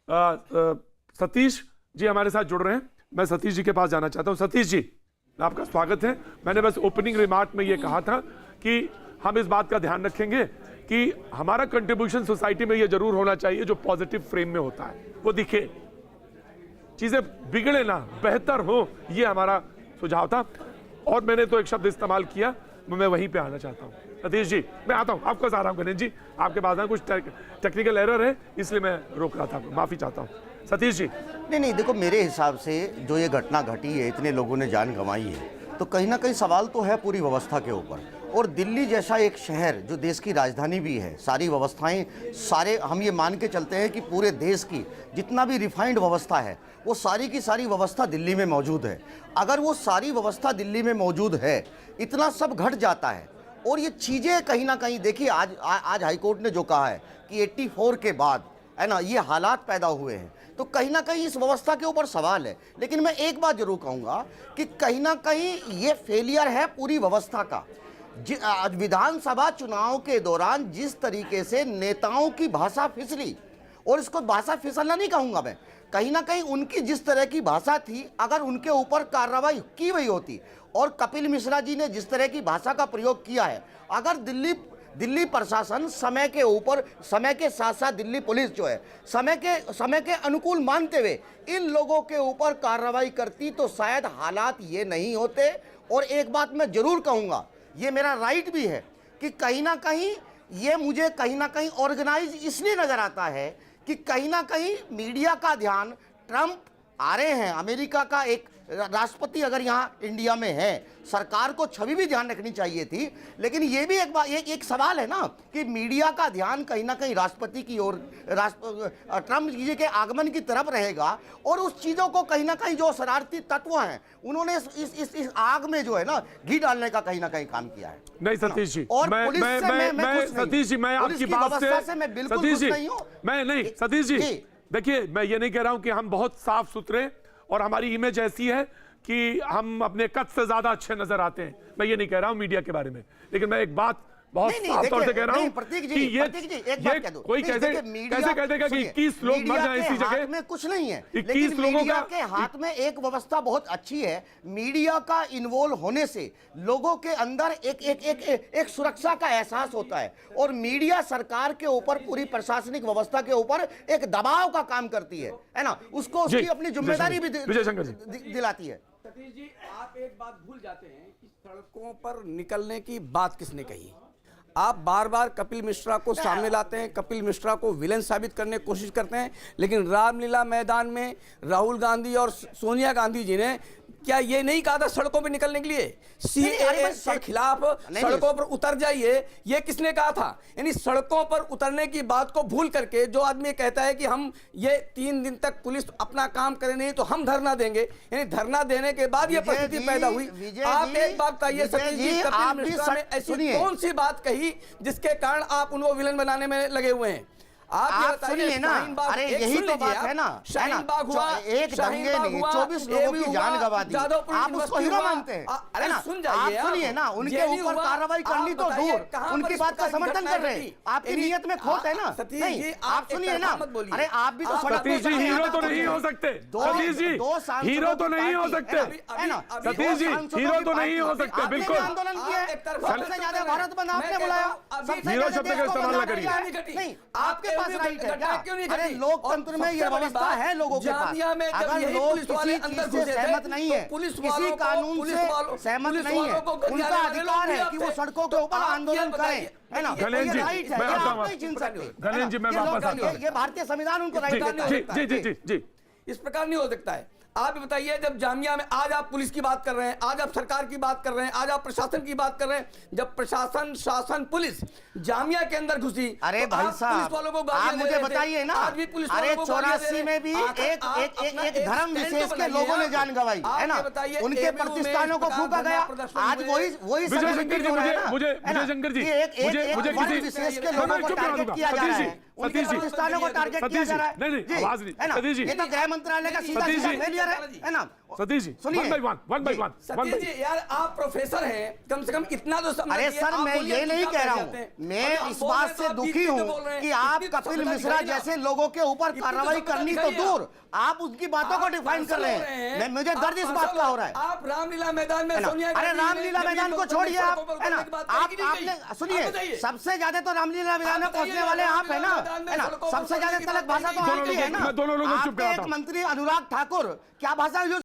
सतीश जी हमारे साथ जुड़ रहे हैं। मैं सतीश जी के पास जाना चाहता हूं। सतीश जी, आपका स्वागत है। मैंने बस ओपनिंग रिमार्क में ये कहा था कि हम इस बात का ध्यान रखेंगे कि हमारा कंट्रीब्यूशन सोसाइटी में ये जरूर होना चाहिए जो पॉजिटिव फ्रेम में होता है, वो दिखे, चीजें बिगड़े ना, बेहतर हो, ये हमारा सुझाव था। और मैंने तो एक शब्द इस्तेमाल किया, मैं वहीं पे आना चाहता हूं। सतीश जी, मैं आता हूं, आपका आ रहा हूं। गणेश जी, आपके पास ना कुछ टेक्निकल एरर है, इसलिए मैं रोक रहा था, माफी चाहता हूं। सतीश जी। नहीं, देखो मेरे हिसाब से जो ये घटना घटी है, इतने लोगों ने जान गंवाई है, तो कहीं ना कहीं सवाल तो है पूरी व्यवस्था के ऊपर। और दिल्ली जैसा एक शहर जो देश की राजधानी भी है, सारी व्यवस्थाएं, सारे हम ये मान के चलते हैं कि पूरे देश की जितना भी रिफाइंड व्यवस्था है वो सारी की सारी व्यवस्था दिल्ली में मौजूद है। अगर वो सारी व्यवस्था दिल्ली में मौजूद है, इतना सब घट जाता है और ये चीज़ें कहीं ना कहीं देखिए, आज हाईकोर्ट ने जो कहा है कि 84 के बाद है ना ये हालात पैदा हुए हैं, तो कहीं ना कहीं इस व्यवस्था के ऊपर सवाल है। लेकिन मैं एक बात जरूर कहूँगा कि कहीं ना कहीं ये फेलियर है पूरी व्यवस्था का। विधानसभा चुनाव के दौरान जिस तरीके से नेताओं की भाषा फिसली, और इसको भाषा फिसलना नहीं कहूँगा मैं, कहीं ना कहीं उनकी जिस तरह की भाषा थी, अगर उनके ऊपर कार्रवाई की हुई होती और कपिल मिश्रा जी ने जिस तरह की भाषा का प्रयोग किया है, अगर दिल्ली प्रशासन समय के ऊपर, समय के साथ साथ दिल्ली पुलिस जो है समय के अनुकूल मानते हुए इन लोगों के ऊपर कार्रवाई करती तो शायद हालात ये नहीं होते। और एक बात मैं जरूर कहूँगा, ये मेरा राइट भी है कि कहीं ना कहीं ये मुझे कहीं ना कहीं ऑर्गेनाइज इसलिए नजर आता है कि कहीं ना कहीं मीडिया का ध्यान, ट्रंप आ रहे हैं, अमेरिका का एक राष्ट्रपति अगर यहाँ इंडिया में है, सरकार को छवि भी ध्यान रखनी चाहिए थी। लेकिन ये भी एक सवाल है ना कि मीडिया का ध्यान कहीं ना कहीं राष्ट्रपति की ओर, ट्रंप जी के आगमन की तरफ रहेगा, और उस चीज़ों को कहीं ना कहीं जो शरारती तत्व हैं उन्होंने इस आग में जो है ना घी डालने का कहीं ना कहीं काम किया है। नहीं सतीश जी, और सतीश जी, मैं आपकी बात से मैं बिल्कुल खुश नहीं हूं। मैं नहीं सतीश जी, देखिए, मैं ये नहीं कह रहा हूं कि हम बहुत साफ सुथरे और हमारी इमेज ऐसी है कि हम अपने कद से ज्यादा अच्छे नजर आते हैं, मैं ये नहीं कह रहा हूं मीडिया के बारे में। लेकिन मैं एक बात बहुत साफ तौर से कह रहा हूं कि ये कोई कैसे कह देगा कि 21 लोग मर जाएं इसी जगह में, कुछ नहीं है। 21 लोगों के हाथ में एक व्यवस्था बहुत अच्छी है। मीडिया का इन्वॉल्व होने से लोगों के अंदर एक सुरक्षा का एहसास होता है, और मीडिया सरकार के ऊपर, पूरी प्रशासनिक व्यवस्था के ऊपर एक दबाव का काम करती है ना, उसको उसकी अपनी जिम्मेदारी भी दिलाती है। सतीश जी, आप एक बात भूल जाते हैं कि सड़कों पर निकलने की बात किसने कही। आप बार बार कपिल मिश्रा को सामने लाते हैं, कपिल मिश्रा को विलेन साबित करने की कोशिश करते हैं, लेकिन रामलीला मैदान में राहुल गांधी और सोनिया गांधी जी ने क्या ये नहीं कहा था सड़कों पे निकलने के लिए, सीएए के खिलाफ सड़कों पर उतर जाइए, ये किसने कहा था। यानी सड़कों पर उतरने की बात को भूल करके जो आदमी कहता है कि हम ये 3 दिन तक पुलिस अपना काम करे नहीं तो हम धरना देंगे, यानी धरना देने के बाद ये परिस्थिति पैदा हुई। आप एक बात बताइए सतीश जी, कपिल मिश्रा ने ऐसी कौन सी बात कही जिसके कारण आप उनको विलन बनाने में लगे हुए हैं। आप सुनिए ना, अरे यही तो बात है ना, शाहीन बाग हुआ, एक दंगे नहीं 24 लोगों की जान गंवा दी, आप उसको हीरो मानते हैं, अरे ना। आप सुनिए ना, उनके ऊपर कार्रवाई करनी तो दूर, उनकी बात का समर्थन कर रहे हैं, आपकी नीयत में खोट है ना। नहीं, आप सुनिए ना, अरे आप भी तो सतीश जी हीरो तो नहीं हो सकते, सतीश जी हीरो तो नहीं हो सकते, है ना, सतीश जी हीरो तो नहीं हो सकते, बिल्कुल। आंदोलन किया, सबसे ज्यादा भारत बंद आपने बुलाया, हीरो शब्द का इस्तेमाल ना करिए। नहीं, आपके राइट है क्या? अरे लोकतंत्र में ये व्यवस्था है लोगों के पास, अगर लोग किसी चीज से सहमत नहीं है, किसी कानून से सहमत नहीं है, उनका अधिकार है कि वो सड़कों के ऊपर आंदोलन करें, है ना। गणेश जी, मैं आप नहीं छीन सकते। गणेश जी, मैं वापस आता हूं। ये भारतीय संविधान उनको राइट देता है। जी, इस प्रकार नहीं हो सकता है। आप बताइए, जब जामिया में आज आप पुलिस की बात कर रहे हैं, आज आप सरकार की बात कर रहे हैं, आज आप प्रशासन की बात कर रहे हैं, जब प्रशासन, शासन, पुलिस जामिया के अंदर घुसी, अरे भाई साहब आप मुझे बताइए ना, अरे 84 में भी एक धर्म विशेष के लोगों ने जान गंवाई, है ना, उनके प्रतिष्ठानों को फूंका गया। आज वही विजय शंकर जी, विजय शंकर जी, मुझे विशेष के लोगों को टारगेट किया जा रहा है, उनके प्रतिष्ठानों को टारगेट किया जा रहा है। नहीं, आवाज नहीं, सतीश जी, ये तो गृह मंत्रालय का सीधा फेलियर क्लियर है ना? सतीश जी, सुनिए। One by one Satish ji यार, आप प्रोफेसर हैं, कम से कम इतना तो समझ अरे लीजिए, सर, आप मैं बोलिए ये तो नहीं क्या कह रहा जाते हूँ, हैं? मैं और इस आप बात बोल रहे से हैं तो आप दुखी बीच में हूँ बोल रहे हैं, कि आप इतनी तो कपिल समझदारी मिश्रा दिखाइए ना। जैसे लोगों के ऊपर इतनी तो कार्रवाई समझदारी करनी तो दिखाइए दूर, आप उसकी बातों को डिफाइन कर रहे हैं। मैं मुझे दर्द इस बात का हो रहा है। आप रामलीला मैदान में है ना? सोनिया अरे गांधी रामलीला ने मैदान जब को ये छोड़िए लोग आप, सड़कों पर है ना? उतरने की बात आप कही कि नहीं आपने कही? सुनिए, आप बताइए। सबसे ज्यादा तो रामलीला मैदान में पहुंचने वाले आप है ना, है ना? सबसे ज्यादा तलक भाषा तो दोनों आपकी है लोगों- ना? मैं दोनों लोगों को चुप आपके कराता एक हूं। मंत्री अनुराग ठाकुर क्या भाषा यूज